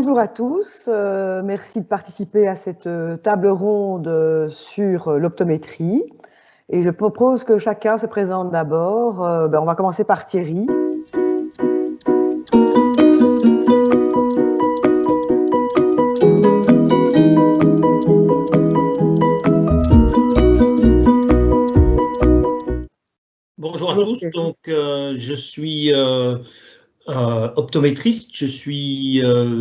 Bonjour à tous, merci de participer à cette table ronde sur l'optométrie. Et je propose que chacun se présente d'abord. On va commencer par Thierry. Bonjour à tous, donc je suis optométriste,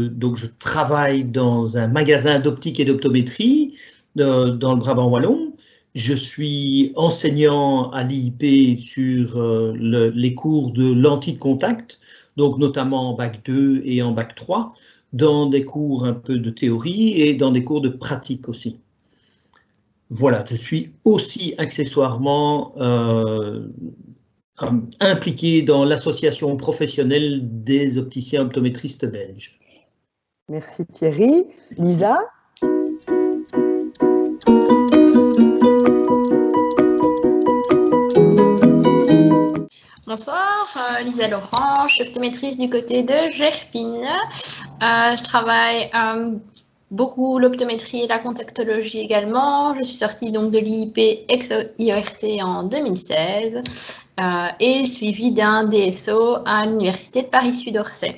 donc je travaille dans un magasin d'optique et d'optométrie dans le Brabant wallon. Je suis enseignant à l'IIP sur les cours de lentilles de contact, donc notamment en bac 2 et en bac 3, dans des cours un peu de théorie et dans des cours de pratique aussi. Voilà, je suis aussi accessoirement impliqué dans l'association professionnelle des opticiens optométristes belges. Merci Thierry. Lisa? Bonsoir, Lisa Laurent, je suis optométriste du côté de Gerpine. Je travaille beaucoup l'optométrie et la contactologie également. Je suis sortie donc de l'IIP ex-IORT en 2016 et suivie d'un DSO à l'Université de Paris-Sud-Orsay.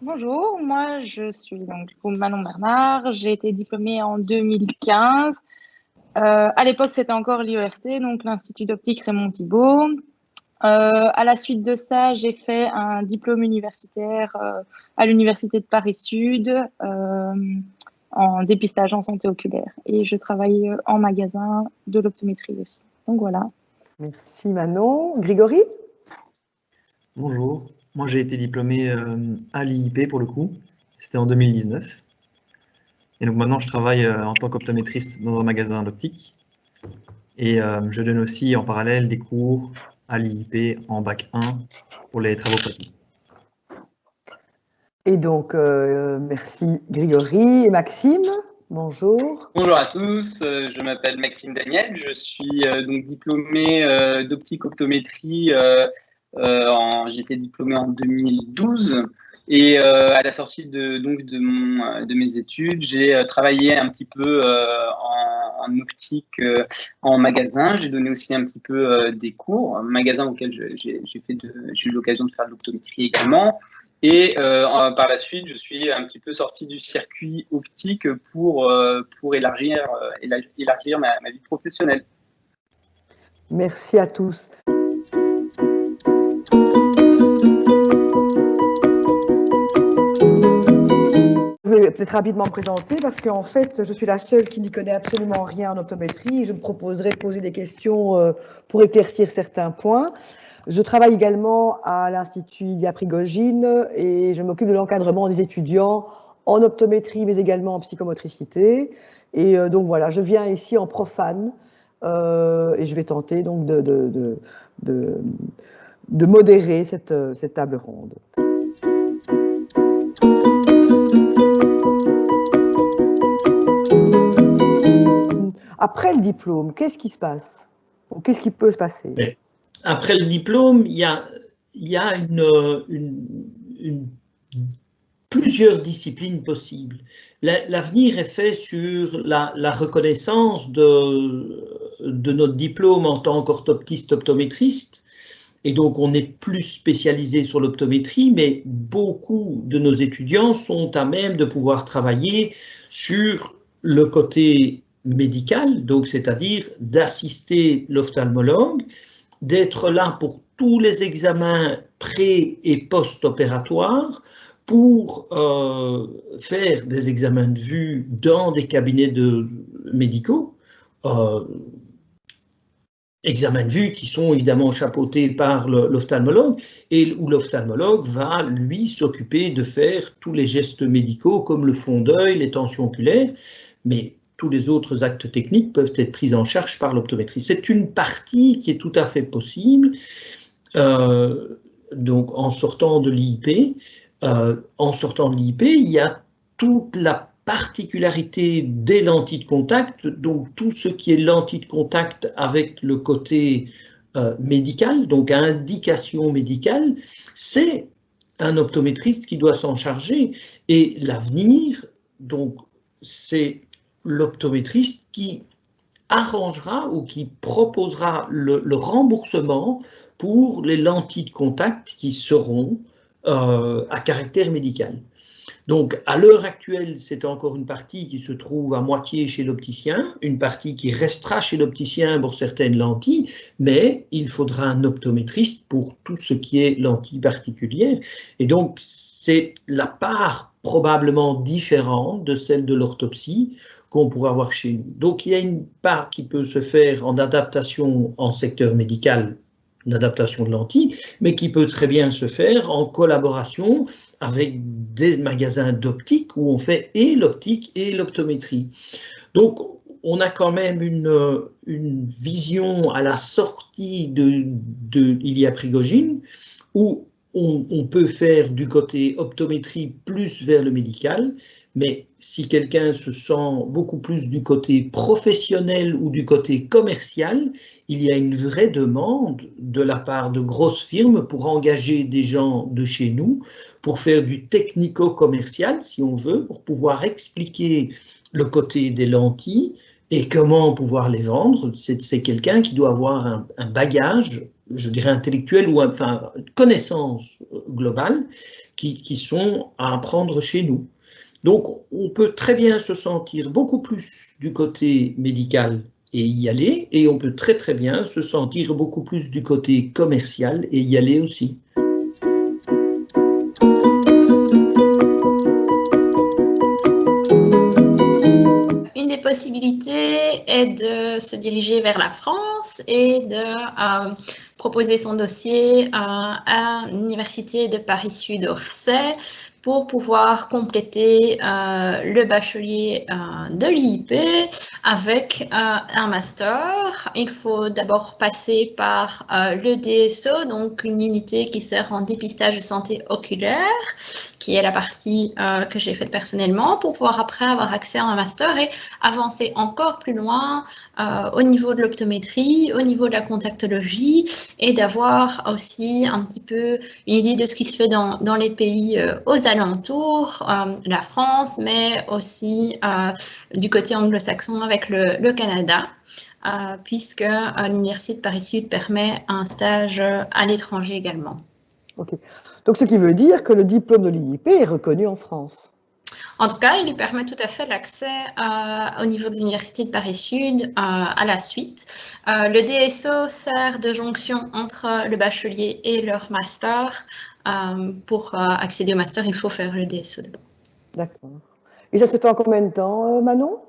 Bonjour, moi je suis donc Manon Bernard, j'ai été diplômée en 2015. À l'époque c'était encore l'IORT, donc l'Institut d'optique Raymond Thibault. À la suite de ça, j'ai fait un diplôme universitaire à l'Université de Paris-Sud en dépistage en santé oculaire. Et je travaille en magasin de l'optométrie aussi. Donc voilà. Merci Manon. Grégory? Bonjour, moi j'ai été diplômé à l'IIP pour le coup, c'était en 2019. Et donc maintenant je travaille en tant qu'optométriste dans un magasin d'optique. Et je donne aussi en parallèle des cours à l'IIP en bac 1 pour les travaux pratiques. Et donc, merci Grégory. Et Maxime, bonjour. Bonjour à tous, je m'appelle Maxime Daniel, je suis donc diplômé d'optique optométrie. J'ai été diplômé en 2012 et à la sortie de mes études, j'ai travaillé un petit peu en optique en magasin. J'ai donné aussi un petit peu des cours, un magasin auquel j'ai eu l'occasion de faire de l'optométrie également. Et par la suite, je suis un petit peu sorti du circuit optique pour élargir ma vie professionnelle. Merci à tous. Je vais peut-être rapidement me présenter parce qu'en fait, je suis la seule qui n'y connaît absolument rien en optométrie. Je me proposerai de poser des questions pour éclaircir certains points. Je travaille également à l'Institut Ilia Prigogine et je m'occupe de l'encadrement des étudiants en optométrie, mais également en psychomotricité. Et donc voilà, je viens ici en profane et je vais tenter donc de modérer cette table ronde. Après le diplôme, qu'est-ce qui se passe? Ou qu'est-ce qui peut se passer? Après le diplôme, il y a plusieurs disciplines possibles. L'avenir est fait sur la reconnaissance de notre diplôme en tant qu'orthoptiste optométriste. Et donc, on est plus spécialisé sur l'optométrie, mais beaucoup de nos étudiants sont à même de pouvoir travailler sur le côté médical, donc c'est-à-dire d'assister l'ophtalmologue, d'être là pour tous les examens pré- et post-opératoires, pour faire des examens de vue dans des cabinets médicaux, examens de vue qui sont évidemment chapeautés par l'ophtalmologue et où l'ophtalmologue va, lui, s'occuper de faire tous les gestes médicaux comme le fond d'œil, les tensions oculaires, mais tous les autres actes techniques peuvent être pris en charge par l'optométrie. C'est une partie qui est tout à fait possible. Donc, en sortant de l'IIP, il y a toute la particularité des lentilles de contact, donc tout ce qui est lentilles de contact avec le côté médicale, donc à indication médicale, c'est un optométriste qui doit s'en charger. Et l'avenir, donc, c'est l'optométriste qui arrangera ou qui proposera le remboursement pour les lentilles de contact qui seront à caractère médical. Donc, à l'heure actuelle, c'est encore une partie qui se trouve à moitié chez l'opticien, une partie qui restera chez l'opticien pour certaines lentilles, mais il faudra un optométriste pour tout ce qui est lentilles particulières. Et donc, c'est la part probablement différente de celle de l'orthopsie qu'on pourra avoir chez nous. Donc, il y a une part qui peut se faire en adaptation en secteur médical, une adaptation de lentilles, mais qui peut très bien se faire en collaboration avec des magasins d'optique où on fait et l'optique et l'optométrie. Donc, on a quand même une vision à la sortie de Ilia Prigogine où on peut faire du côté optométrie plus vers le médical, mais si quelqu'un se sent beaucoup plus du côté professionnel ou du côté commercial, il y a une vraie demande de la part de grosses firmes pour engager des gens de chez nous, pour faire du technico-commercial, si on veut, pour pouvoir expliquer le côté des lentilles et comment pouvoir les vendre. C'est quelqu'un qui doit avoir un bagage, je dirais intellectuel, ou enfin connaissance globale, qui sont à apprendre chez nous. Donc, on peut très bien se sentir beaucoup plus du côté médical et y aller, et on peut très très bien se sentir beaucoup plus du côté commercial et y aller aussi. Une des possibilités est de se diriger vers la France et de proposer son dossier à l'Université de Paris-Sud-Orsay pour pouvoir compléter le bachelier de l'IIP avec un master. Il faut d'abord passer par le DSO, donc une unité qui sert en dépistage de santé oculaire, qui est la partie que j'ai faite personnellement, pour pouvoir après avoir accès à un master et avancer encore plus loin au niveau de l'optométrie, au niveau de la contactologie, et d'avoir aussi un petit peu une idée de ce qui se fait dans les pays aux alentours, la France, mais aussi du côté anglo-saxon avec le Canada, puisque l'Université de Paris-Sud permet un stage à l'étranger également. Ok. Donc, ce qui veut dire que le diplôme de l'IIP est reconnu en France. En tout cas, il permet tout à fait l'accès au niveau de l'Université de Paris-Sud à la suite. Le DSO sert de jonction entre le bachelier et leur master. Pour accéder au master, il faut faire le DSO d'abord. D'accord. Et ça se fait en combien de temps, Manon?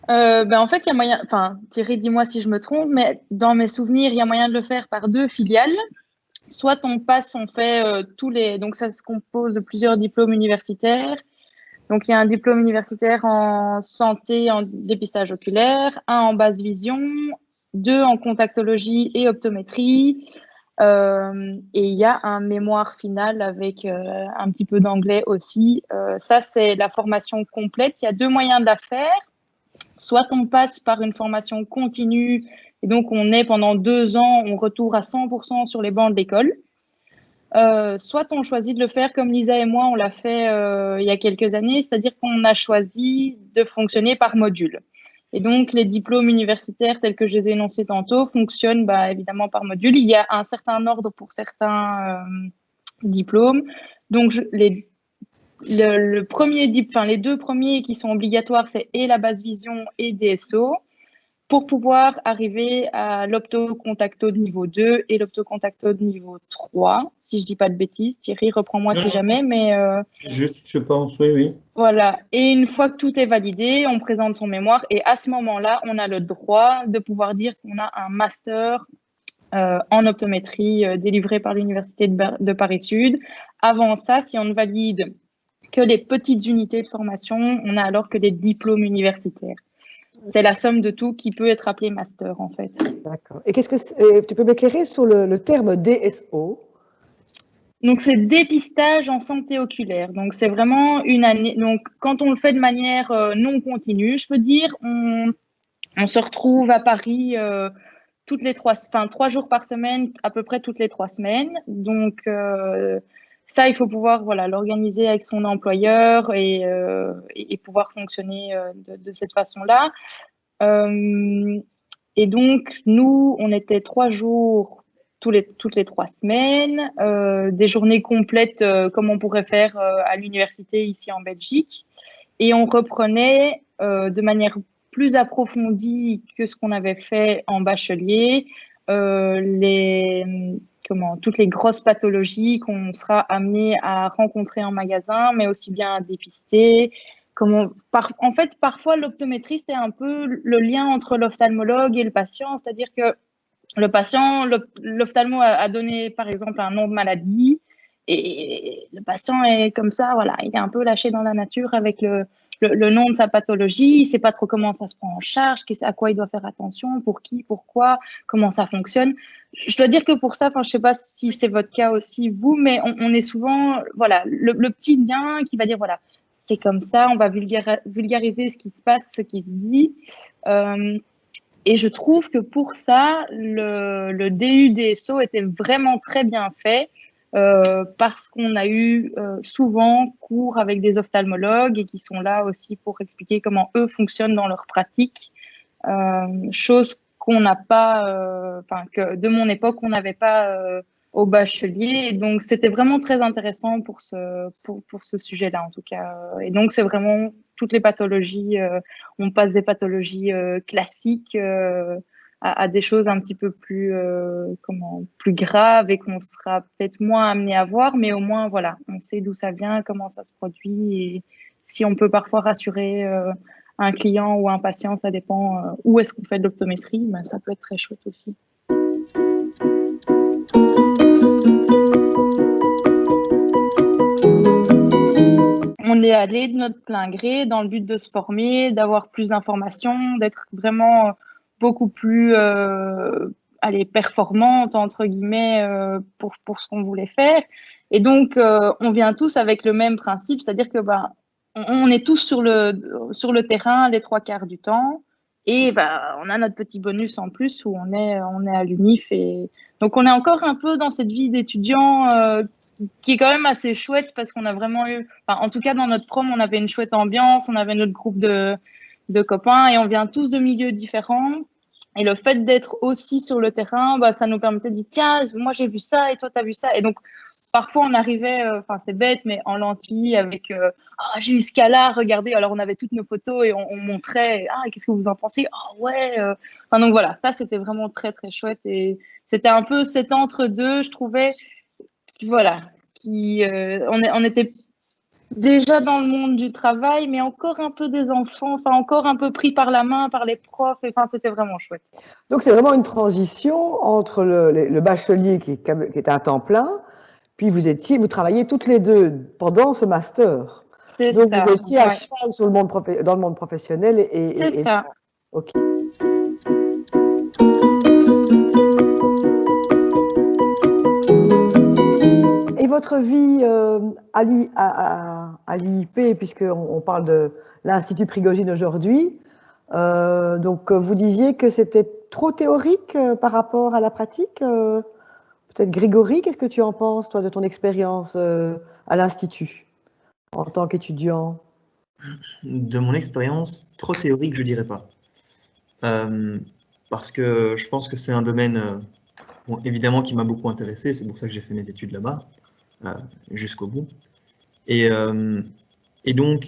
En fait, il y a moyen, enfin, Thierry, dis-moi si je me trompe, mais dans mes souvenirs, il y a moyen de le faire par 2 filiales. Soit on fait tous les... Donc, ça se compose de plusieurs diplômes universitaires. Donc, il y a un diplôme universitaire en santé, en dépistage oculaire, un en basse vision, 2 en contactologie et optométrie. Et il y a un mémoire final avec un petit peu d'anglais aussi. Ça, c'est la formation complète. Il y a 2 moyens de la faire. Soit on passe par une formation continue et donc on est pendant 2 ans, on retourne à 100% sur les bancs de l'école. Soit on choisit de le faire comme Lisa et moi, on l'a fait il y a quelques années, c'est-à-dire qu'on a choisi de fonctionner par module. Et donc, les diplômes universitaires tels que je les ai énoncés tantôt fonctionnent évidemment par module. Il y a un certain ordre pour certains diplômes. Donc, les 2 premiers qui sont obligatoires, c'est et la basse vision et DSO, pour pouvoir arriver à l'optocontacto de niveau 2 et l'optocontacto de niveau 3, si je ne dis pas de bêtises. Thierry, reprends-moi si jamais. Mais juste, je pense, oui. Voilà. Et une fois que tout est validé, on présente son mémoire et à ce moment-là, on a le droit de pouvoir dire qu'on a un master en optométrie délivré par l'Université de Paris-Sud. Avant ça, si on ne valide que les petites unités de formation, on a alors que des diplômes universitaires. C'est la somme de tout qui peut être appelé master, en fait. D'accord. Et tu peux m'éclairer sur le terme DSO? Donc, c'est dépistage en santé oculaire. Donc, c'est vraiment une année. Donc, quand on le fait de manière non continue, je peux dire, on se retrouve à Paris toutes les 3 jours par semaine, à peu près toutes les 3 semaines. Donc, ça, il faut pouvoir l'organiser avec son employeur et pouvoir fonctionner de cette façon-là. Et donc, nous, on était 3 jours toutes les 3 semaines, des journées complètes comme on pourrait faire à l'université ici en Belgique. Et on reprenait de manière plus approfondie que ce qu'on avait fait en bachelier, toutes les grosses pathologies qu'on sera amené à rencontrer en magasin, mais aussi bien à dépister. En fait, parfois, l'optométriste est un peu le lien entre l'ophtalmologue et le patient, c'est-à-dire que le patient, l'ophtalmo a donné, par exemple, un nom de maladie, et le patient est comme ça, il est un peu lâché dans la nature avec le nom de sa pathologie, il ne sait pas trop comment ça se prend en charge, à quoi il doit faire attention, pour qui, pourquoi, comment ça fonctionne. Je dois dire que pour ça, je ne sais pas si c'est votre cas aussi, vous, mais on est souvent, le petit lien qui va dire, c'est comme ça, on va vulgariser ce qui se passe, ce qui se dit. Et je trouve que pour ça, le DU DSO était vraiment très bien fait parce qu'on a eu souvent cours avec des ophtalmologues et qui sont là aussi pour expliquer comment eux fonctionnent dans leur pratique. Chose qu'on n'a pas, que de mon époque, on n'avait pas au bachelier. Et donc, c'était vraiment très intéressant pour ce sujet-là, en tout cas. Et donc, c'est vraiment toutes les pathologies. On passe des pathologies classiques à des choses un petit peu plus graves et qu'on sera peut-être moins amené à voir, mais au moins, on sait d'où ça vient, comment ça se produit. Et si on peut parfois rassurer un client ou un patient, ça dépend où est-ce qu'on fait de l'optométrie, mais ça peut être très chouette aussi. On est allé de notre plein gré dans le but de se former, d'avoir plus d'informations, d'être vraiment beaucoup plus performante, entre guillemets, pour ce qu'on voulait faire. Et donc, on vient tous avec le même principe, c'est-à-dire que on est tous sur le terrain les 3/4 du temps. Et on a notre petit bonus en plus où on est à l'UNIF. Et donc, on est encore un peu dans cette vie d'étudiant qui est quand même assez chouette parce qu'on a vraiment eu, en tout cas dans notre prom, on avait une chouette ambiance, on avait notre groupe de copains et on vient tous de milieux différents. Et le fait d'être aussi sur le terrain, ça nous permettait de dire, tiens, moi j'ai vu ça et toi t'as vu ça. Et donc, parfois, on arrivait, c'est bête, mais en lentille avec j'ai eu ce cas-là, regardez. Alors, on avait toutes nos photos et on montrait, qu'est-ce que vous en pensez? Ouais. Donc voilà, ça, c'était vraiment très, très chouette. Et c'était un peu cet entre-deux, je trouvais, on était déjà dans le monde du travail, mais encore un peu des enfants, encore un peu pris par la main par les profs. C'était vraiment chouette. Donc, c'est vraiment une transition entre le bachelier qui est un temps plein. Puis vous travaillez toutes les deux pendant ce master. C'est donc ça. Vous étiez à cheval dans le monde professionnel c'est ça. Ok. Et votre vie à l'IIP, puisqu'on parle de l'Institut Prigogine aujourd'hui, donc vous disiez que c'était trop théorique par rapport à la pratique. Peut-être Grégory, qu'est-ce que tu en penses, toi, de ton expérience à l'Institut en tant qu'étudiant? De mon expérience, trop théorique, je dirais pas. Parce que je pense que c'est un domaine, évidemment, qui m'a beaucoup intéressé. C'est pour ça que j'ai fait mes études là-bas, jusqu'au bout. Et donc,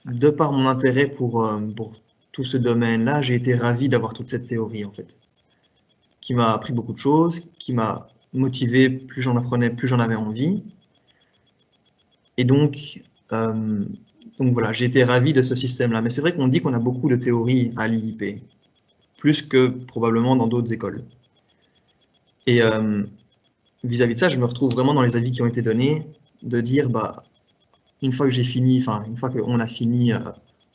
de par mon intérêt pour tout ce domaine-là, j'ai été ravi d'avoir toute cette théorie, en fait, qui m'a appris beaucoup de choses, qui m'a motivé, plus j'en apprenais, plus j'en avais envie. Et donc voilà, j'ai été ravi de ce système-là. Mais c'est vrai qu'on dit qu'on a beaucoup de théories à l'IIP, plus que probablement dans d'autres écoles. Et vis-à-vis de ça, je me retrouve vraiment dans les avis qui ont été donnés, de dire, une fois que j'ai fini, une fois qu'on a fini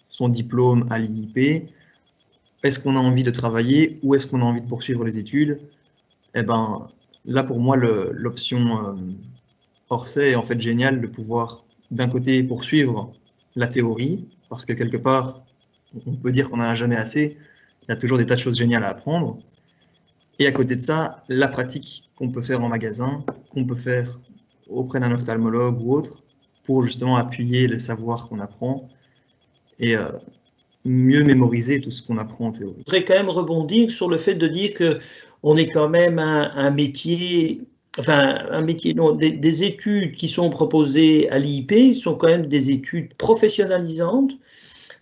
son diplôme à l'IIP, est-ce qu'on a envie de travailler ou est-ce qu'on a envie de poursuivre les études? Là, pour moi, l'option Orsay est en fait géniale de pouvoir, d'un côté, poursuivre la théorie, parce que quelque part, on peut dire qu'on n'en a jamais assez, il y a toujours des tas de choses géniales à apprendre, Et à côté de ça, la pratique qu'on peut faire en magasin, qu'on peut faire auprès d'un ophtalmologue ou autre, pour justement appuyer les savoirs qu'on apprend et mieux mémoriser tout ce qu'on apprend en théorie. Je voudrais quand même rebondir sur le fait de dire qu'on est quand même un métier, non, des études qui sont proposées à l'IIP sont quand même des études professionnalisantes.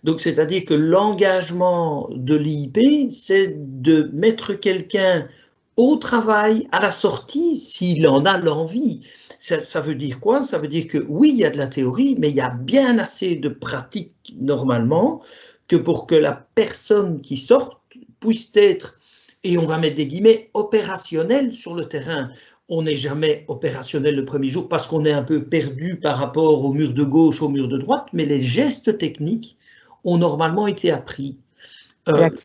Donc, c'est-à-dire que l'engagement de l'IIP, c'est de mettre quelqu'un au travail, à la sortie, s'il en a l'envie. Ça veut dire quoi? Ça veut dire que oui, il y a de la théorie, mais il y a bien assez de pratique normalement que pour que la personne qui sorte puisse être, et on va mettre des guillemets, opérationnelle sur le terrain. On n'est jamais opérationnel le premier jour parce qu'on est un peu perdu par rapport au mur de gauche, au mur de droite, mais les gestes techniques ont normalement été appris.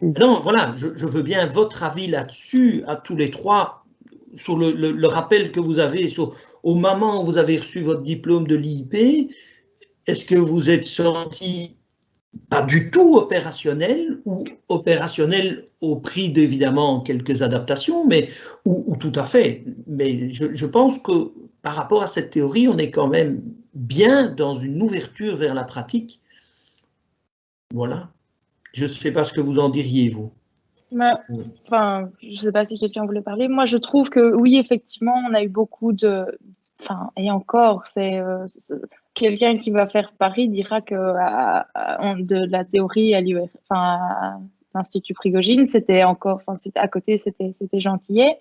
Non, voilà, je veux bien votre avis là-dessus, à tous les trois, sur le rappel que vous avez, au moment où vous avez reçu votre diplôme de l'IIP, est-ce que vous êtes senti pas du tout opérationnel ou opérationnel au prix d'évidemment quelques adaptations, mais ou tout à fait. Mais je pense que par rapport à cette théorie, on est quand même bien dans une ouverture vers la pratique. Voilà. Je ne sais pas ce que vous en diriez, vous. Enfin, je ne sais pas si quelqu'un voulait parler. Moi, je trouve que oui, effectivement, on a eu beaucoup de... Enfin, et encore, c'est quelqu'un qui va faire Paris dira que de la théorie à l'UR, enfin, à l'Institut Prigogine, c'était encore... Enfin, c'était à côté, c'était gentillet.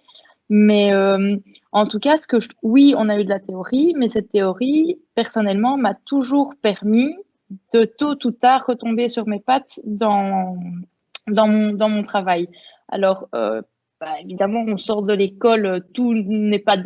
Mais en tout cas, oui, on a eu de la théorie, mais cette théorie, personnellement, m'a toujours permis de tôt ou tard retomber sur mes pattes dans mon travail. Alors, évidemment, on sort de l'école, tout n'est pas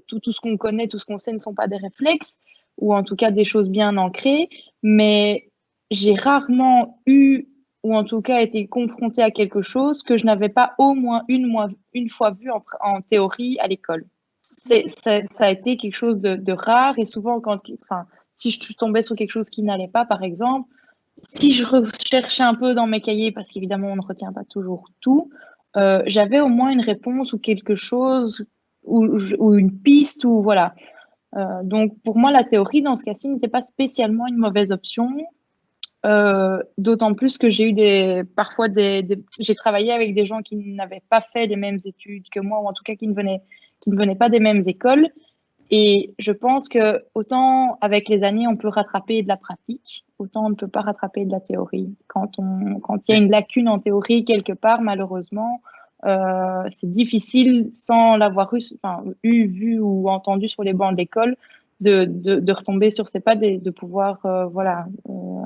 tout ce qu'on connaît, tout ce qu'on sait ne sont pas des réflexes, ou en tout cas des choses bien ancrées, mais j'ai rarement eu, ou en tout cas été confrontée à quelque chose que je n'avais pas au moins une fois vu en théorie à l'école. Ça a été quelque chose de rare, et souvent, si je tombais sur quelque chose qui n'allait pas, par exemple, si je recherchais un peu dans mes cahiers, parce qu'évidemment, on ne retient pas toujours tout, j'avais au moins une réponse ou quelque chose, ou une piste, ou voilà. Donc, pour moi, la théorie, dans ce cas-ci, n'était pas spécialement une mauvaise option, d'autant plus que j'ai eu j'ai travaillé avec des gens qui n'avaient pas fait les mêmes études que moi, ou en tout cas qui ne venaient pas des mêmes écoles. Et je pense que autant avec les années, on peut rattraper de la pratique, autant on ne peut pas rattraper de la théorie. Quand il y a une lacune en théorie quelque part, malheureusement, c'est difficile, sans l'avoir vu ou entendu sur les bancs de l'école, de retomber sur ses pas, de pouvoir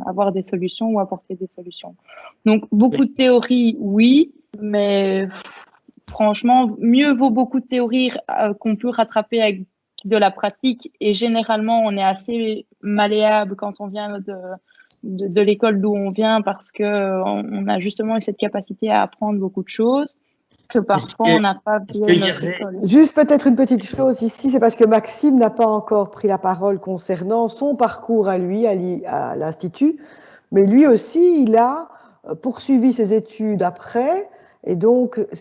avoir des solutions ou apporter des solutions. Donc, beaucoup de théorie, oui, mais franchement, mieux vaut beaucoup de théorie qu'on peut rattraper avec de la pratique, et généralement on est assez malléable quand on vient de l'école d'où on vient, parce qu'on a justement cette capacité à apprendre beaucoup de choses que parfois on n'a pas via notre école. Juste peut-être une petite chose ici, c'est parce que Maxime n'a pas encore pris la parole concernant son parcours à lui, à l'Institut, mais lui aussi il a poursuivi ses études après, et donc ce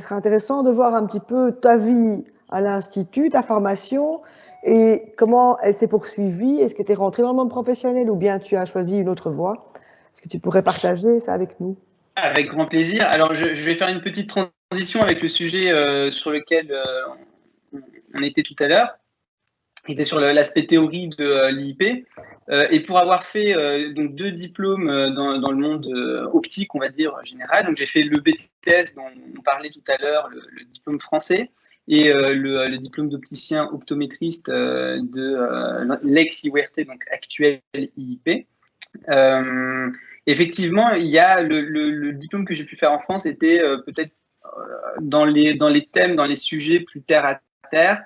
sera intéressant de voir un petit peu ta vie à l'Institut, ta formation, et comment elle s'est poursuivie. Est-ce que tu es rentré dans le monde professionnel ou bien tu as choisi une autre voie? Est-ce que tu pourrais partager ça avec nous? Avec grand plaisir. Alors, je vais faire une petite transition avec le sujet sur lequel on était tout à l'heure, qui était sur l'aspect théorie de l'IIP. Et pour avoir fait donc 2 diplômes dans le monde optique, on va dire, général, donc j'ai fait le BTS dont on parlait tout à l'heure, le diplôme français, et le diplôme d'opticien optométriste de l'ex-IWRT, donc actuel IIP. Effectivement, il y a le diplôme que j'ai pu faire en France était peut-être dans les thèmes, dans les sujets plus terre à terre,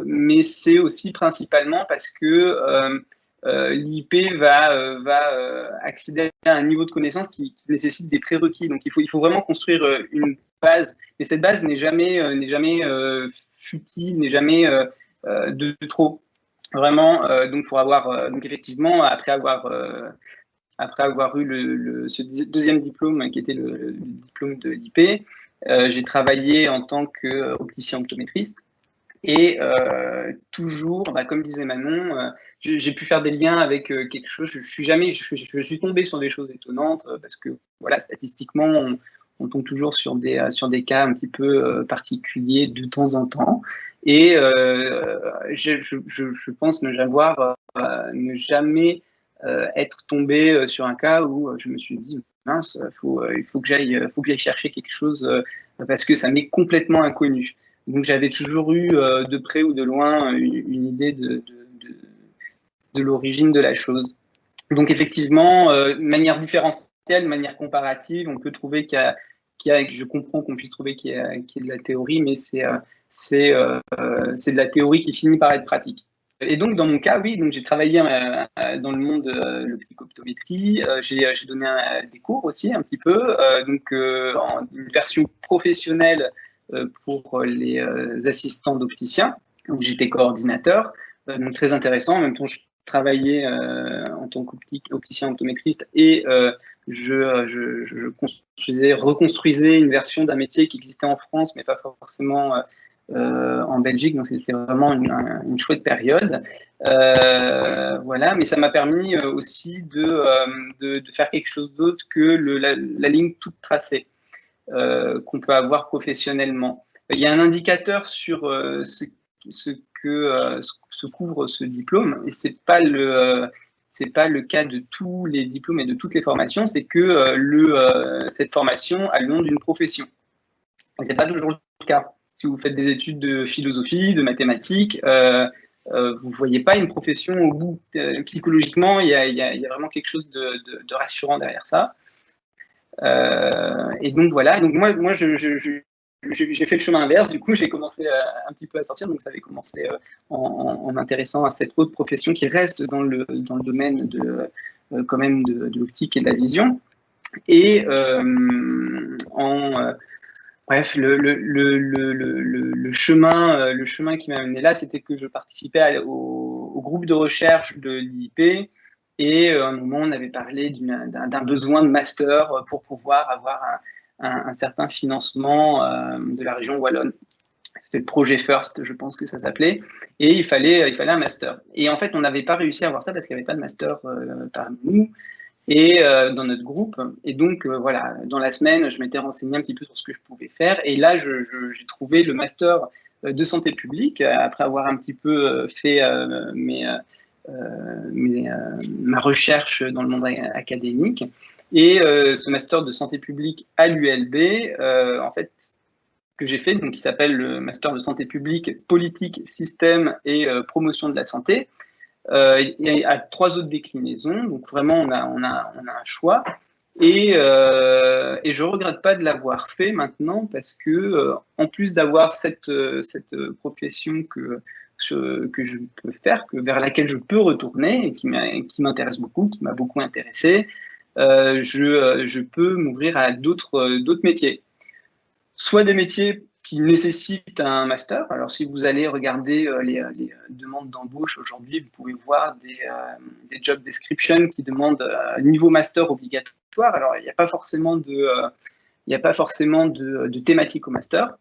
mais c'est aussi principalement parce que l'IIP va accéder à un niveau de connaissance qui nécessite des prérequis. Donc, il faut vraiment construire une base. Mais cette base n'est jamais futile, n'est jamais de trop. Vraiment, donc pour avoir, donc effectivement, après avoir eu ce deuxième diplôme qui était le diplôme de l'IP, J'ai travaillé en tant qu'opticien optométriste. Et toujours, comme disait Manon, j'ai pu faire des liens avec quelque chose. Je suis tombé sur des choses étonnantes parce que voilà, statistiquement, on tombe toujours sur des cas un petit peu particuliers de temps en temps. Et je pense ne jamais être tombé sur un cas où je me suis dit mince, il faut que j'aille chercher quelque chose parce que ça m'est complètement inconnu. Donc j'avais toujours eu de près ou de loin une idée de l'origine de la chose. Donc effectivement, de manière différentielle, de manière comparative, on peut trouver je comprends qu'on puisse trouver qu'il y a de la théorie, mais c'est de la théorie qui finit par être pratique. Et donc dans mon cas, oui, donc j'ai travaillé dans le monde de l'optique-optométrie, j'ai donné des cours aussi un petit peu, en une version professionnelle pour les assistants d'opticiens, où j'étais coordinateur, donc très intéressant. En même temps, je travaillais en tant qu'opticien optométriste et je reconstruisais une version d'un métier qui existait en France, mais pas forcément en Belgique. Donc c'était vraiment une chouette période. Voilà, mais ça m'a permis aussi de faire quelque chose d'autre que la ligne toute tracée. Qu'on peut avoir professionnellement. Il y a un indicateur sur ce que couvre ce diplôme, et c'est pas le cas de tous les diplômes et de toutes les formations, c'est que cette formation a le nom d'une profession. Et c'est pas toujours le cas. Si vous faites des études de philosophie, de mathématiques, vous voyez pas une profession au bout. Psychologiquement, il y a vraiment quelque chose de rassurant derrière ça. Et donc voilà, donc moi j'ai fait le chemin inverse, du coup j'ai commencé un petit peu à sortir, donc ça avait commencé en m'intéressant à cette autre profession qui reste dans le domaine quand même de l'optique et de la vision. Et bref, le chemin qui m'a mené là, c'était que je participais au groupe de recherche de l'IIP. Et à un moment, on avait parlé d'un besoin de master pour pouvoir avoir un certain financement de la région wallonne. C'était le projet FIRST, je pense que ça s'appelait. Et il fallait un master. Et en fait, on n'avait pas réussi à avoir ça parce qu'il n'y avait pas de master parmi nous et dans notre groupe. Et donc, voilà, dans la semaine, je m'étais renseigné un petit peu sur ce que je pouvais faire. Et là, j'ai trouvé le master de santé publique après avoir un petit peu fait ma recherche dans le monde académique. Et ce master de santé publique à l'ULB, en fait, que j'ai fait, donc qui s'appelle le master de santé publique, politique, système et promotion de la santé. Il y a 3 autres déclinaisons, donc vraiment on a un choix. Et je ne regrette pas de l'avoir fait maintenant parce que en plus d'avoir cette profession que je peux faire, vers laquelle je peux retourner et qui m'intéresse beaucoup, qui m'a beaucoup intéressé, je peux m'ouvrir à d'autres métiers. Soit des métiers qui nécessitent un master. Alors, si vous allez regarder les demandes d'embauche aujourd'hui, vous pouvez voir des job descriptions qui demandent un niveau master obligatoire. Alors, il n'y a pas forcément de thématique au master.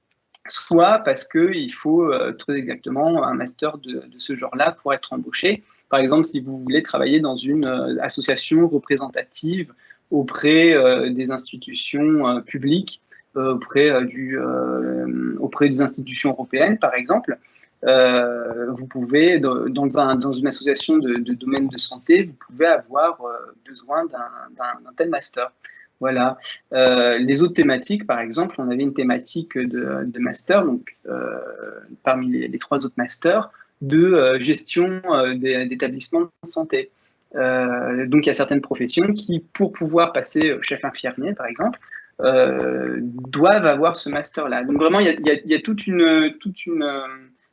Soit parce qu'il faut très exactement un master de ce genre-là pour être embauché. Par exemple, si vous voulez travailler dans une association représentative auprès des institutions publiques, auprès des institutions européennes, par exemple, vous pouvez, dans une association de domaine de santé, vous pouvez avoir besoin d'un tel master. Voilà. Les autres thématiques, par exemple, on avait une thématique de master, donc parmi les 3 autres masters, de gestion d'établissements de santé. Donc il y a certaines professions qui, pour pouvoir passer chef infirmier, par exemple, doivent avoir ce master-là. Donc vraiment, il y a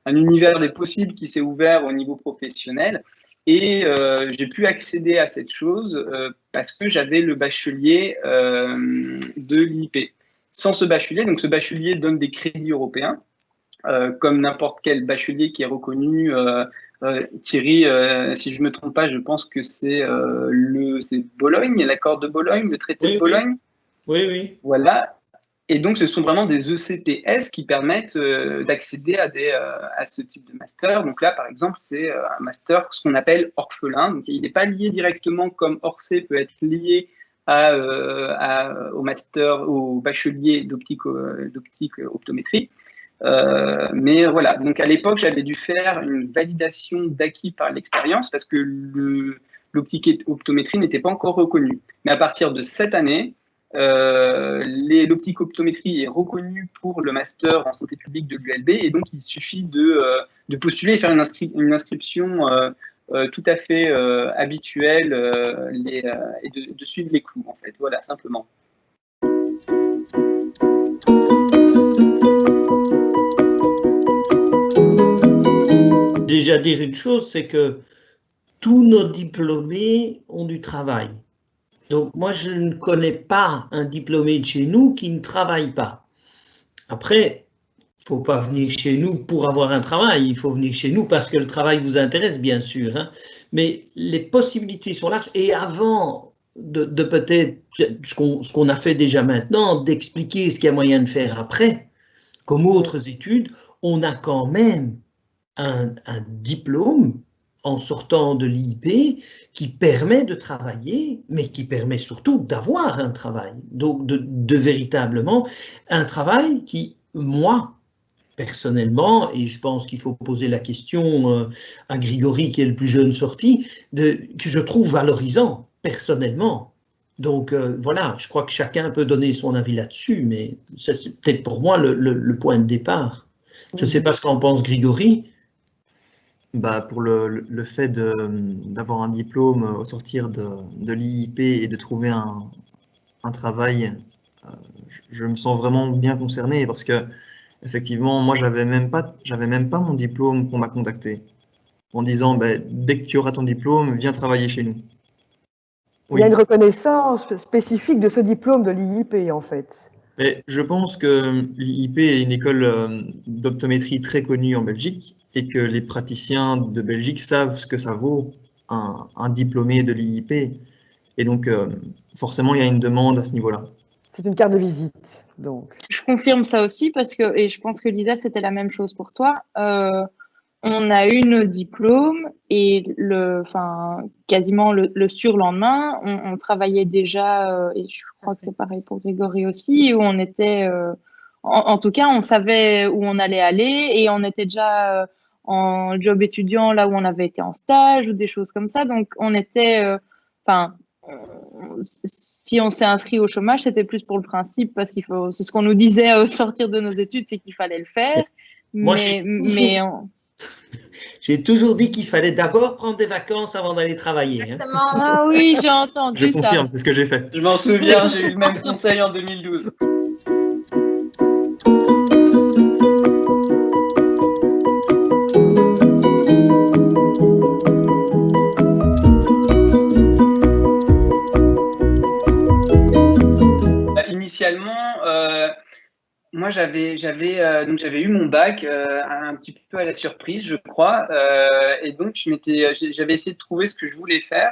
un univers des possibles qui s'est ouvert au niveau professionnel. Et j'ai pu accéder à cette chose parce que j'avais le bachelier de l'IIP. Sans ce bachelier, donc ce bachelier donne des crédits européens, comme n'importe quel bachelier qui est reconnu. Thierry, si je ne me trompe pas, je pense que c'est Bologne, l'accord de Bologne, le traité de Bologne. Oui. Voilà. Et donc, ce sont vraiment des ECTS qui permettent d'accéder à ce type de master. Donc là, par exemple, c'est un master, ce qu'on appelle orphelin. Donc, il n'est pas lié directement comme Orsay peut être lié au master, au bachelier d'optique optométrie. Mais voilà, donc à l'époque, j'avais dû faire une validation d'acquis par l'expérience parce que l'optique optométrie n'était pas encore reconnue. Mais à partir de cette année, l'optique optométrie est reconnue pour le master en santé publique de l'ULB et donc il suffit de postuler et faire une inscription tout à fait habituelle et de suivre les clous en fait, voilà, simplement. Déjà dire une chose, c'est que tous nos diplômés ont du travail. Donc moi, je ne connais pas un diplômé de chez nous qui ne travaille pas. Après, il ne faut pas venir chez nous pour avoir un travail, il faut venir chez nous parce que le travail vous intéresse, bien sûr. Hein. Mais les possibilités sont larges. Et avant de peut-être ce qu'on a fait déjà maintenant, d'expliquer ce qu'il y a moyen de faire après, comme autres études, on a quand même un diplôme en sortant de l'IIP qui permet de travailler, mais qui permet surtout d'avoir un travail. Donc de véritablement un travail qui, moi, personnellement, et je pense qu'il faut poser la question à Grigory, qui est le plus jeune sorti, que je trouve valorisant, personnellement. Donc voilà, je crois que chacun peut donner son avis là-dessus, mais c'est peut-être pour moi le point de départ. Je ne sais pas ce qu'en pense Grigory. Bah, pour le fait d'avoir un diplôme au sortir de l'IIP et de trouver un travail, je me sens vraiment bien concerné parce que effectivement, moi, j'avais même pas mon diplôme qu'on m'a contacté en disant bah, dès que tu auras ton diplôme, viens travailler chez nous. Oui. Il y a une reconnaissance spécifique de ce diplôme de l'IIP en fait. Mais je pense que l'IIP est une école d'optométrie très connue en Belgique et que les praticiens de Belgique savent ce que ça vaut un diplômé de l'IIP. Et donc, forcément, il y a une demande à ce niveau-là. C'est une carte de visite, donc. Je confirme ça aussi parce que, et je pense que Lisa, c'était la même chose pour toi. On a eu nos diplômes et quasiment le surlendemain, on travaillait déjà, et je crois que c'est pareil pour Grégory aussi, où on était, en tout cas, on savait où on allait aller et on était déjà en job étudiant là où on avait été en stage ou des choses comme ça. Donc, on était, si on s'est inscrit au chômage, c'était plus pour le principe parce c'est ce qu'on nous disait au sortir de nos études, c'est qu'il fallait le faire. Moi, j'ai toujours dit qu'il fallait d'abord prendre des vacances avant d'aller travailler. Exactement. Hein. Ah oui, j'ai entendu ça. Je confirme, c'est ce que j'ai fait. Je m'en souviens, j'ai eu le même conseil en 2012. Initialement, moi, j'avais eu mon bac un petit peu à la surprise, je crois, et donc j'avais essayé de trouver ce que je voulais faire.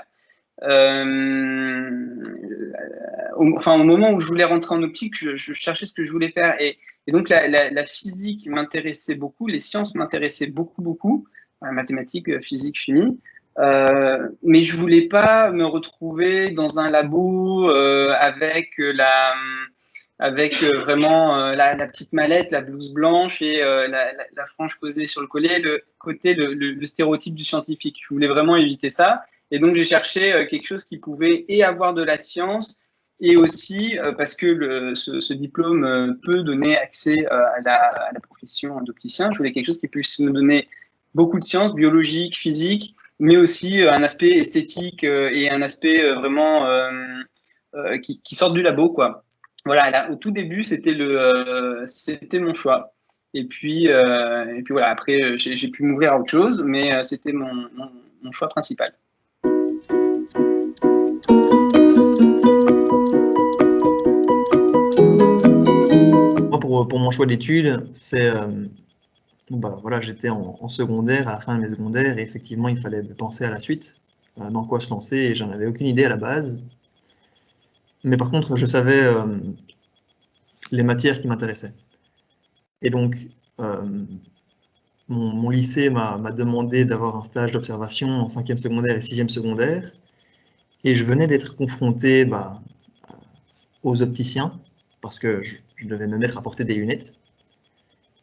Au moment où je voulais rentrer en optique, je cherchais ce que je voulais faire, et donc la physique m'intéressait beaucoup, les sciences m'intéressaient beaucoup, mathématiques, physique, chimie. Mais je voulais pas me retrouver dans un labo avec vraiment la petite mallette, la blouse blanche et la frange posée sur le collet, le stéréotype du scientifique. Je voulais vraiment éviter ça. Et donc, j'ai cherché quelque chose qui pouvait et avoir de la science et aussi, parce que ce diplôme peut donner accès à la profession d'opticien, je voulais quelque chose qui puisse me donner beaucoup de sciences, biologique, physique, mais aussi un aspect esthétique et un aspect vraiment qui sortent du labo, quoi. Voilà, là, au tout début, c'était mon choix. Et puis voilà, après, j'ai pu m'ouvrir à autre chose, mais c'était mon choix principal. Moi, pour mon choix d'études, c'est voilà, j'étais en secondaire, à la fin de mes secondaires, et effectivement, il fallait penser à la suite, dans quoi se lancer, et j'en avais aucune idée à la base. Mais par contre, je savais les matières qui m'intéressaient. Et donc, mon lycée m'a demandé d'avoir un stage d'observation en 5e secondaire et 6e secondaire. Et je venais d'être confronté aux opticiens, parce que je devais me mettre à porter des lunettes.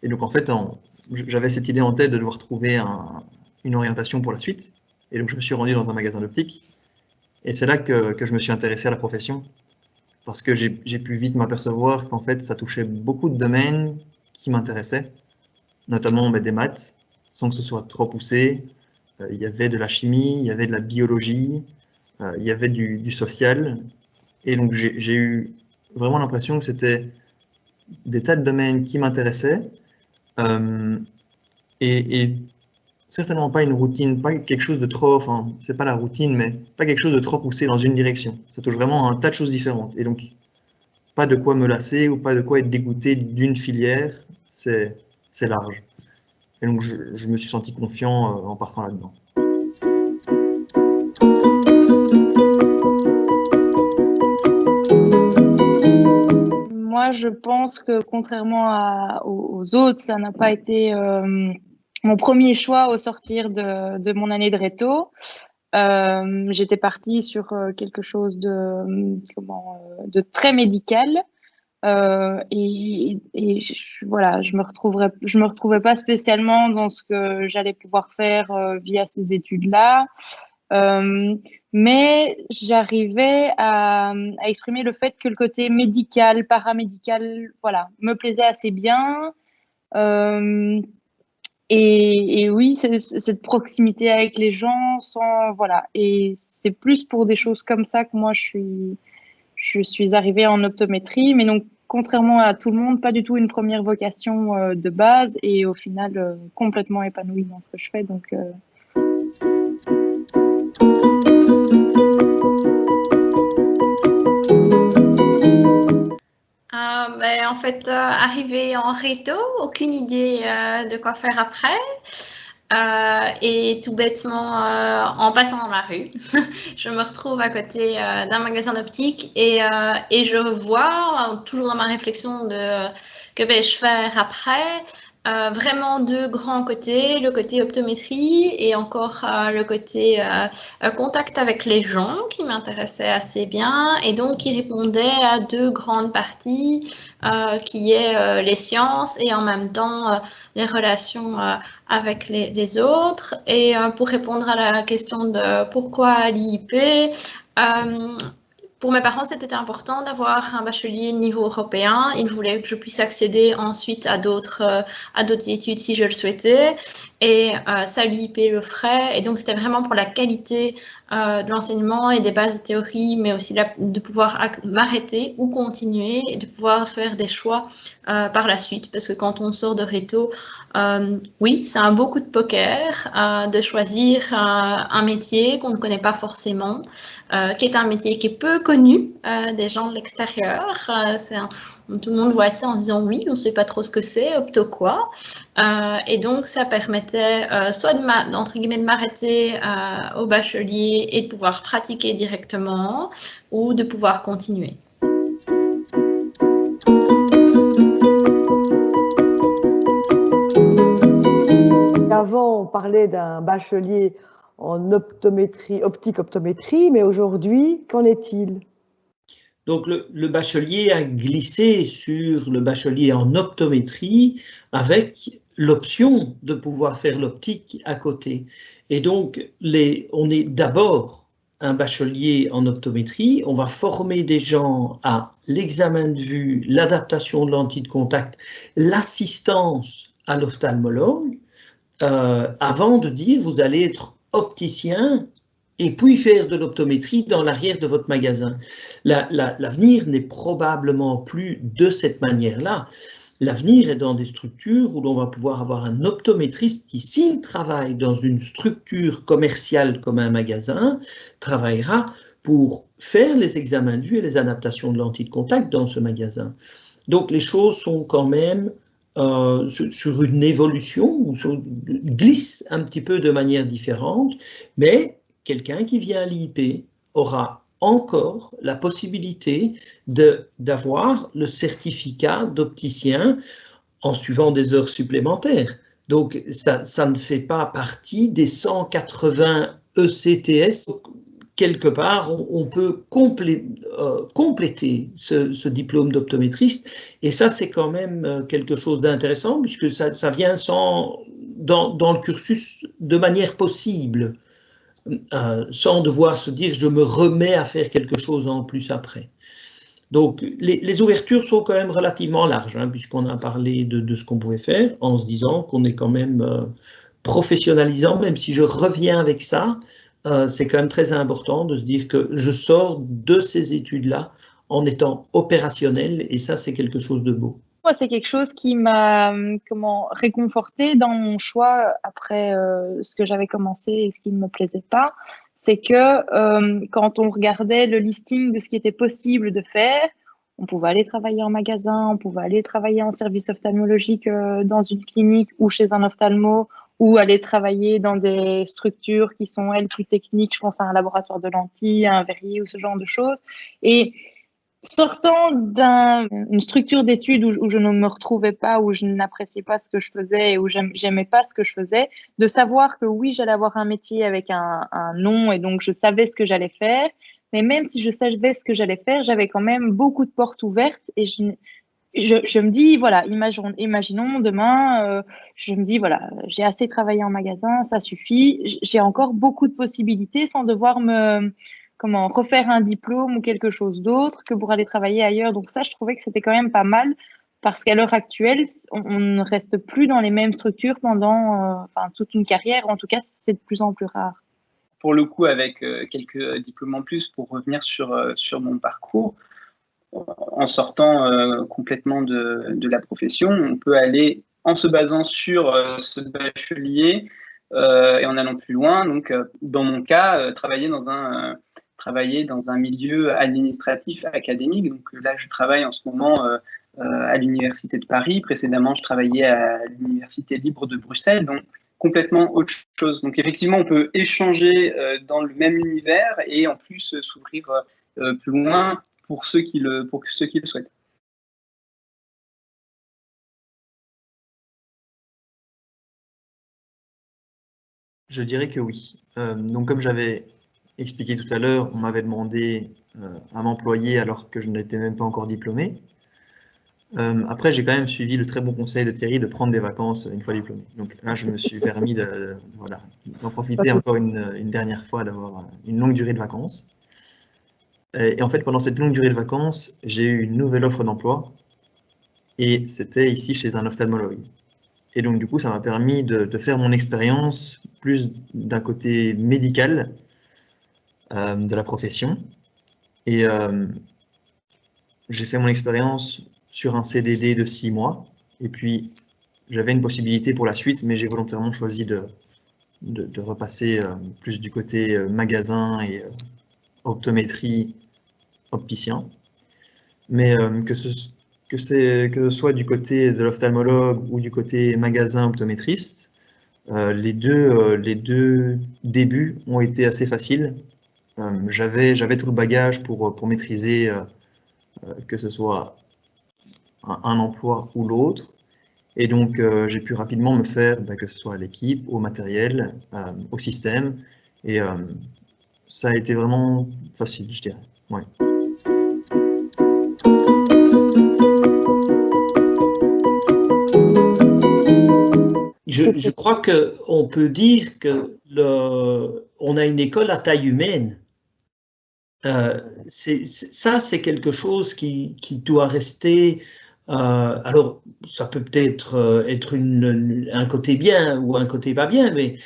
Et donc, en fait, j'avais cette idée en tête de devoir trouver une orientation pour la suite. Et donc, je me suis rendu dans un magasin d'optique. Et c'est là que je me suis intéressé à la profession, parce que j'ai pu vite m'apercevoir qu'en fait, ça touchait beaucoup de domaines qui m'intéressaient, notamment des maths, sans que ce soit trop poussé. Il y avait de la chimie, il y avait de la biologie, il y avait du social. Et donc, j'ai eu vraiment l'impression que c'était des tas de domaines qui m'intéressaient, et certainement pas une routine, pas quelque chose de trop, enfin, c'est pas la routine, mais pas quelque chose de trop poussé dans une direction. Ça touche vraiment à un tas de choses différentes. Et donc, pas de quoi me lasser ou pas de quoi être dégoûté d'une filière, c'est large. Et donc, je me suis senti confiant en partant là-dedans. Moi, je pense que contrairement aux autres, ça n'a pas été mon premier choix au sortir de mon année de réto. J'étais partie sur quelque chose de très médical. Voilà, je me retrouvais pas spécialement dans ce que j'allais pouvoir faire via ces études-là. Mais j'arrivais à exprimer le fait que le côté médical, paramédical, voilà, me plaisait assez bien. Et oui, cette proximité avec les gens, voilà. Et c'est plus pour des choses comme ça que moi, je suis arrivée en optométrie. Mais donc, contrairement à tout le monde, pas du tout une première vocation de base. Et au final, complètement épanouie dans ce que je fais. Donc, En fait, arrivée en réto, aucune idée de quoi faire après. Et tout bêtement, en passant dans la rue, je me retrouve à côté d'un magasin d'optique et je vois, toujours dans ma réflexion de que vais-je faire après, vraiment deux grands côtés, le côté optométrie et encore le côté contact avec les gens qui m'intéressait assez bien et donc qui répondait à deux grandes parties qui est les sciences et en même temps les relations avec les autres. Et pour répondre à la question de pourquoi l'IIP, pour mes parents, c'était important d'avoir un bachelier niveau européen. Ils voulaient que je puisse accéder ensuite à d'autres études si je le souhaitais. Et ça, l'IIP le ferait. Et donc, c'était vraiment pour la qualité de l'enseignement et des bases de théorie, mais aussi de pouvoir m'arrêter ou continuer et de pouvoir faire des choix par la suite. Parce que quand on sort de réto, oui, c'est un beau coup de poker de choisir un métier qu'on ne connaît pas forcément, qui est un métier qui est peu connu des gens de l'extérieur. Tout le monde voit ça en disant oui, on ne sait pas trop ce que c'est, opto quoi. Et donc, ça permettait soit entre guillemets de m'arrêter au bachelier et de pouvoir pratiquer directement ou de pouvoir continuer. Avant, on parlait d'un bachelier en optométrie, optique-optométrie, mais aujourd'hui, qu'en est-il? Donc, le bachelier a glissé sur le bachelier en optométrie avec l'option de pouvoir faire l'optique à côté. Et donc, on est d'abord un bachelier en optométrie, on va former des gens à l'examen de vue, l'adaptation de lentilles de contact, l'assistance à l'ophtalmologue, avant de dire vous allez être opticien et puis faire de l'optométrie dans l'arrière de votre magasin. L'avenir n'est probablement plus de cette manière-là. L'avenir est dans des structures où l'on va pouvoir avoir un optométriste qui, s'il travaille dans une structure commerciale comme un magasin, travaillera pour faire les examens de vue et les adaptations de lentilles de contact dans ce magasin. Donc les choses sont quand même sur une évolution, ou glisse un petit peu de manière différente, mais quelqu'un qui vient à l'IIP aura encore la possibilité d'avoir le certificat d'opticien en suivant des heures supplémentaires. Donc, ça ne fait pas partie des 180 ECTS. Quelque part, on peut compléter ce diplôme d'optométriste. Et ça, c'est quand même quelque chose d'intéressant, puisque ça vient dans le cursus de manière possible, sans devoir se dire « je me remets à faire quelque chose en plus après ». Donc, les ouvertures sont quand même relativement larges, hein, puisqu'on a parlé de ce qu'on pouvait faire, en se disant qu'on est quand même professionnalisant, même si je reviens avec ça, c'est quand même très important de se dire que je sors de ces études-là en étant opérationnel, et ça, c'est quelque chose de beau. Moi, c'est quelque chose qui m'a réconforté dans mon choix après ce que j'avais commencé et ce qui ne me plaisait pas. C'est que quand on regardait le listing de ce qui était possible de faire, on pouvait aller travailler en magasin, on pouvait aller travailler en service ophtalmologique dans une clinique ou chez un ophtalmo, ou aller travailler dans des structures qui sont, elles, plus techniques. Je pense à un laboratoire de lentilles, à un verrier ou ce genre de choses. Et sortant d'une structure d'études où je ne me retrouvais pas, où je n'appréciais pas ce que je faisais et où j'aimais pas ce que je faisais, de savoir que oui, j'allais avoir un métier avec un nom et donc je savais ce que j'allais faire, mais même si je savais ce que j'allais faire, j'avais quand même beaucoup de portes ouvertes et je me dis, voilà, imaginons demain, je me dis, voilà, j'ai assez travaillé en magasin, ça suffit, j'ai encore beaucoup de possibilités sans devoir refaire un diplôme ou quelque chose d'autre que pour aller travailler ailleurs. Donc ça, je trouvais que c'était quand même pas mal parce qu'à l'heure actuelle, on ne reste plus dans les mêmes structures pendant toute une carrière. En tout cas, c'est de plus en plus rare. Pour le coup, avec quelques diplômes en plus, pour revenir sur mon parcours, en sortant complètement de la profession, on peut aller, en se basant sur ce bachelier et en allant plus loin, donc dans mon cas, travailler dans un milieu administratif académique. Donc là, je travaille en ce moment à l'Université de Paris. Précédemment, je travaillais à l'Université libre de Bruxelles, donc complètement autre chose. Donc effectivement, on peut échanger dans le même univers et en plus s'ouvrir plus loin pour ceux qui le souhaitent. Je dirais que oui. Donc comme j'avais expliqué tout à l'heure, on m'avait demandé à m'employer alors que je n'étais même pas encore diplômé. Après, j'ai quand même suivi le très bon conseil de Thierry de prendre des vacances une fois diplômé. Donc là, je me suis permis d'en profiter encore une dernière fois, d'avoir une longue durée de vacances. Et en fait, pendant cette longue durée de vacances, j'ai eu une nouvelle offre d'emploi et c'était ici chez un ophtalmologue. Et donc, du coup, ça m'a permis de faire mon expérience plus d'un côté médical de la profession. Et j'ai fait mon expérience sur un CDD de 6 mois. Et puis, j'avais une possibilité pour la suite, mais j'ai volontairement choisi de repasser plus du côté magasin et optométrie, opticien. Mais que ce soit du côté de l'ophtalmologue ou du côté magasin optométriste, les deux débuts ont été assez faciles. J'avais tout le bagage pour maîtriser que ce soit un emploi ou l'autre. Et donc, j'ai pu rapidement me faire, que ce soit à l'équipe, au matériel, au système. Et ça a été vraiment facile, je dirais. Ouais. Je crois qu'on peut dire qu'on a une école à taille humaine. Ça, c'est quelque chose qui doit rester. Alors, ça peut peut-être être un côté bien ou un côté pas bien, mais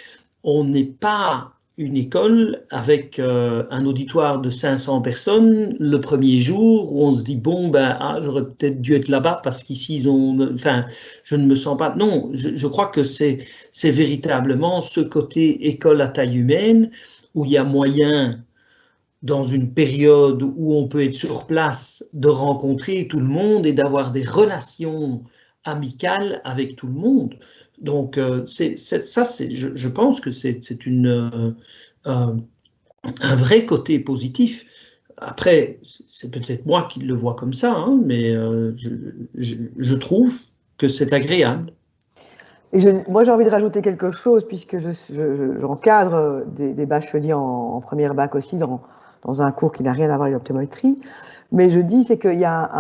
on n'est pas une école avec un auditoire de 500 personnes le premier jour où on se dit bon j'aurais peut-être dû être là-bas parce qu'ici je ne me sens pas. Non, je crois que c'est véritablement ce côté école à taille humaine où il y a moyen, dans une période où on peut être sur place, de rencontrer tout le monde et d'avoir des relations amicales avec tout le monde. Donc, je pense que c'est un vrai côté positif. après, c'est peut-être moi qui le vois comme ça, hein, mais je trouve que c'est agréable. Et moi, j'ai envie de rajouter quelque chose, puisque j'encadre des bacheliers en première bac aussi, dans un cours qui n'a rien à voir avec l'optométrie. Mais je dis, c'est qu'il y a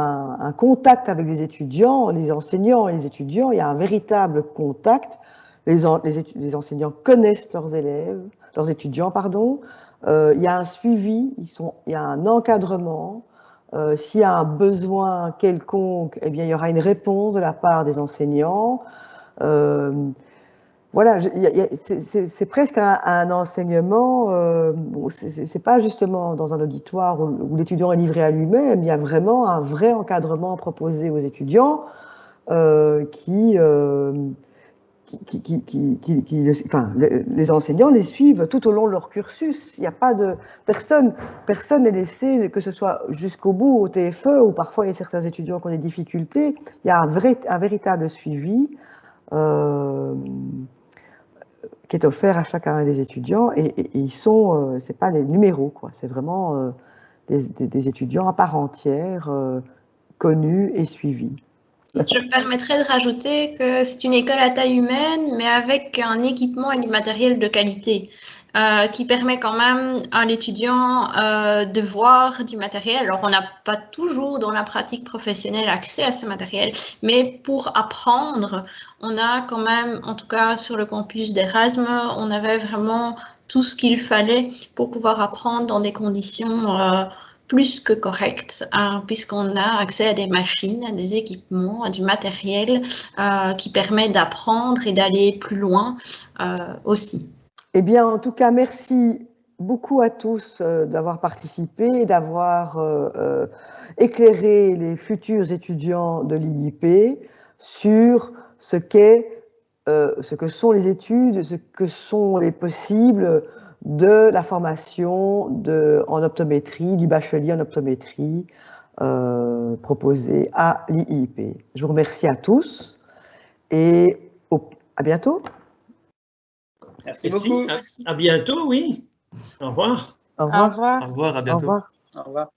un contact avec les étudiants, les enseignants et les étudiants, il y a un véritable contact. Les enseignants connaissent leurs élèves, leurs étudiants, pardon. Il y a un suivi, il y a un encadrement. S'il y a un besoin quelconque, eh bien, il y aura une réponse de la part des enseignants. Voilà, c'est presque un enseignement, c'est pas justement dans un auditoire où l'étudiant est livré à lui-même, il y a vraiment un vrai encadrement proposé aux étudiants les enseignants les suivent tout au long de leur cursus. Il n'y a pas de personne n'est laissé, que ce soit jusqu'au bout au TFE, ou parfois il y a certains étudiants qui ont des difficultés. Il y a un véritable suivi qui est offert à chacun des étudiants, et ils sont, c'est pas des numéros, quoi. C'est vraiment des étudiants à part entière, connus et suivis. Je me permettrais de rajouter que c'est une école à taille humaine, mais avec un équipement et du matériel de qualité, qui permet quand même à l'étudiant de voir du matériel. Alors, on n'a pas toujours dans la pratique professionnelle accès à ce matériel, mais pour apprendre, on a quand même, en tout cas sur le campus d'Erasme, on avait vraiment tout ce qu'il fallait pour pouvoir apprendre dans des conditions plus que correctes, puisqu'on a accès à des machines, à des équipements, à du matériel qui permet d'apprendre et d'aller plus loin aussi. Eh bien, en tout cas, merci beaucoup à tous d'avoir participé, d'avoir éclairé les futurs étudiants de l'IIP sur ce que sont les études, ce que sont les possibles de la formation en optométrie, du bachelier en optométrie proposé à l'IIP. Je vous remercie à tous et à bientôt. Merci beaucoup. À bientôt, oui. Au revoir. Au revoir. Au revoir. Au revoir, à Au bientôt. revoir. Au revoir.